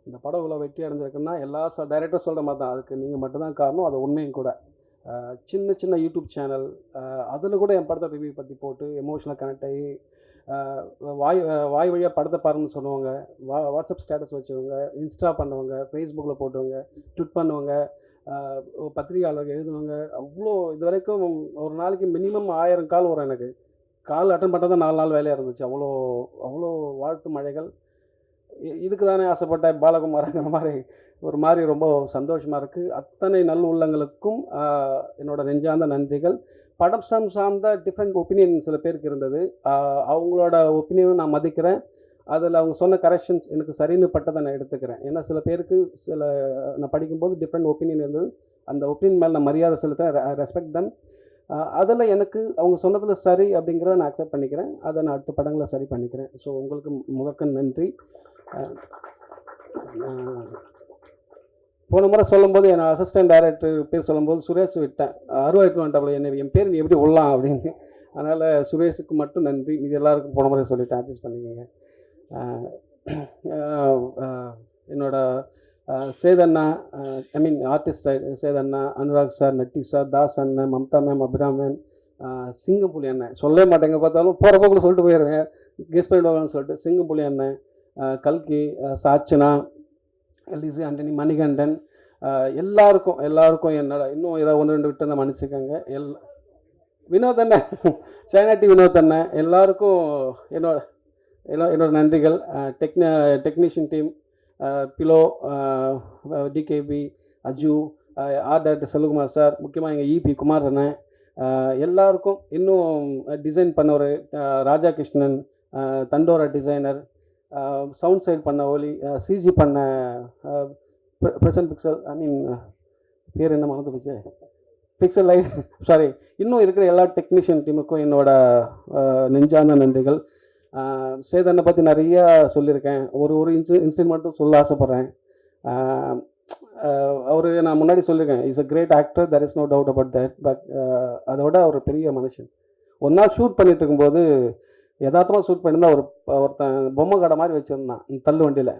இந்த படம் இவ்வளோ வெற்றி அடைஞ்சிருக்குன்னா எல்லா டைரக்டர் சொல்கிற மாதிரி தான். அதுக்கு நீங்கள் மட்டும்தான் காரணம். அது உண்மையும் கூட. சின்ன சின்ன யூடியூப் சேனல் அதில் கூட என் படத்தை ரிவ்யூ பற்றி போட்டு எமோஷனலாக கனெக்ட் ஆகி வாய் வாய் வழியாக படத்தை பாருன்னு சொல்லுவாங்க. வாட்ஸ்அப் ஸ்டேட்டஸ் வச்சவங்க, இன்ஸ்டா பண்ணவங்க, ஃபேஸ்புக்கில் போட்டவங்க, ட்விட் பண்ணுவாங்க, பத்திரிகையாளர்கள் எழுதுவாங்க. அவ்வளோ இது வரைக்கும் ஒரு நாளைக்கு மினிமம் 1000 கால் வரும் எனக்கு. கால் அட்டன் பண்ணுறது தான் 4 நாள் வேலையாக இருந்துச்சு. அவ்வளோ அவ்வளோ வாழ்த்து மழைகள். இதுக்கு தானே ஆசைப்பட்ட பாலகுமாரங்கிற மாதிரி ரொம்ப சந்தோஷமாக இருக்குது. அத்தனை நல் உள்ளங்களுக்கும் என்னோட நெஞ்சார்ந்த நன்றிகள். படம் சார்ந்த டிஃப்ரெண்ட் ஒப்பீனியன் சில பேருக்கு இருந்தது. அவங்களோட ஒப்பீனியனும் நான் மதிக்கிறேன். அதில் அவங்க சொன்ன கரெக்ஷன்ஸ் எனக்கு சரின்னு பட்டதை நான் எடுத்துக்கிறேன். ஏன்னா சில பேருக்கு நான் படிக்கும்போது டிஃப்ரெண்ட் ஒப்பீனியன் இருந்தது. அந்த ஒப்பீனியன் மேலே நான் மரியாதை செலுத்துகிறேன். ரெஸ்பெக்ட் தம். அதில் எனக்கு அவங்க சொன்னதில் சரி அப்படிங்கிறத நான் அக்செப்ட் பண்ணிக்கிறேன். அதை நான் அடுத்த படங்களை சரி பண்ணிக்கிறேன். ஸோ உங்களுக்கு முதற்க நன்றி. போன முறை சொல்லும்போது என் அசிஸ்டன்ட் டைரக்டர் பேர் சொல்லும்போது சுரேஷ் விட்டேன். அருவாய்க்கு வந்துட்டாப்புல என்ன என் பேர் நீ எப்படி விடலாம் அப்படின்னு. அதனால் சுரேஷுக்கு மட்டும் நன்றி. இது எல்லாருக்கும் போன முறை சொல்லிவிட்டேன். அட்ஜஸ்ட் பண்ணிக்கோங்க. என்னோட சேதண்ணா, ஐ மீன் ஆர்டிஸ்ட் சேதண்ணா, அனுராக் சார், நட்டி சார், தாஸ் அண்ணன், மம்தா மேம், அபிராம் மேம், சிங்கம்புலி அண்ணன் சொல்லவே மாட்டேங்க. பார்த்தாலும் போகிற போக்கில் சொல்லிட்டு போயிடுவேன். கெஸ் பண்ணிடுவாங்கன்னு சொல்லிட்டு சிங்கம்புலி அண்ணன், கல்கி, சாச்சனா, லிசி ஆண்டனி, மணிகண்டன், எல்லாருக்கும் என்னோட இன்னும் ஏதாவது 1-2 விட்டு தான் மன்னிச்சுக்கோங்க. வினோத் அண்ணன், சைனா டி வினோத் அண்ணன், எல்லாருக்கும் என்னோட நன்றிகள். Technician team, Philo, TKP, Aju, art director Selvakumar sir, முக்கியமாக எங்கள் இபி குமார் அண்ணன், எல்லாருக்கும் இன்னும் டிசைன் பண்ணவர் ராஜா கிருஷ்ணன், தண்டோரா டிசைனர், சவுண்ட் சைட் பண்ண ஒலி, சிஜி பண்ண ப்ரெசன்ட் பிக்சல், ஐ மீன் பேர் என்ன மறந்து போச்சு, பிக்சல் லைட், சாரி, இன்னும் இருக்கிற எல்லா டெக்னீஷியன் டீமுக்கும் என்னோட நெஞ்சார்ந்த நன்றிகள். சேதனை பற்றி நிறையா சொல்லியிருக்கேன். ஒரு இன்சிடென்ட் மட்டும் சொல்ல ஆசைப்பட்றேன். அவர் நான் முன்னாடி சொல்லியிருக்கேன், is a great actor, there is no doubt about that. But அதோட ஒரு பெரிய மனுஷன். ஒரு நாள் ஷூட் பண்ணிட்டு இருக்கும்போது யதார்த்தமாக ஷூட் பண்ணியிருந்தா ஒருத்தன் பொம்மை கடை மாதிரி வச்சுருந்தான் தள்ளு வண்டியில்.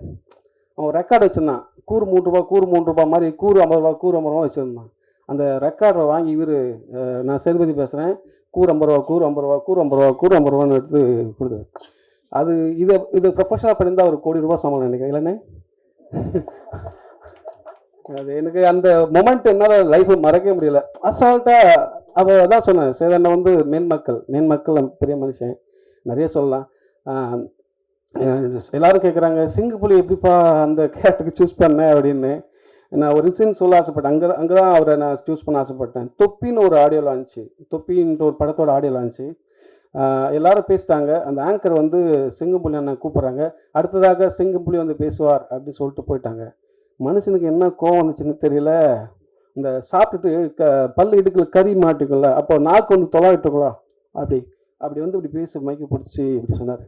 அவன் ரெக்கார்டு வச்சுருந்தான். கூறு 3 ரூபா மாதிரி, கூறு 50 ரூபா, கூறு 50 ரூபா வச்சுருந்தான். அந்த ரெக்கார்டரை வாங்கி நான் சேதுபதி பேசுகிறேன், கூறு 50 ரூபா, கூறு 50 ரூபா, கூறு 50 ரூபா, கூறு 50 ரூபான்னு எடுத்து கொடுத்து. இது ப்ரொஃபஷனலாக பண்ணியிருந்தால் ஒரு ₹1 கோடி சம்பளம் நினைக்கிறேன் இல்லைண்ணே. அது எனக்கு அந்த மொமெண்ட் என்னால் லைஃப்பை மறக்கவே முடியல. அசால்ட்டாக அவள் அதான் சொன்னேன், சேதனை மேன்மக்கள் பெரிய மனுஷன், நிறைய சொல்லலாம். எல்லாரும் கேட்குறாங்க சிங்கப்புலி எப்படிப்பா அந்த கேரக்டருக்கு சூஸ் பண்ணேன் அப்படின்னு. நான் ஒரு இன்சிடென்ட் சொல்ல ஆசைப்பட்டேன். அங்கே தான் அவரை நான் சூஸ் பண்ண ஆசைப்பட்டேன். தொப்பின்னு ஒரு ஆடியோ லான்ச்சு, தொப்பின்ற ஒரு படத்தோட ஆடியோ லான்ச்சு. எல்லாரும் பேசிட்டாங்க. அந்த ஆங்கர் சிங்கம்புலி அண்ணன் கூப்பிட்றாங்க, அடுத்ததாக சிங்கம்புலி பேசுவார் அப்படி சொல்லிட்டு போயிட்டாங்க. மனுஷனுக்கு என்ன கோவம் வந்துச்சுன்னு தெரியல. இந்த சாப்பிட்டுட்டு பல்லு இடுக்கில் கறி மாட்டுக்குள்ள, அப்போ நாக்கு தொலாவிட்டுருக்கலாம், அப்படி இப்படி பேசி மைக்கு பிடிச்சி இப்படி சொன்னார்.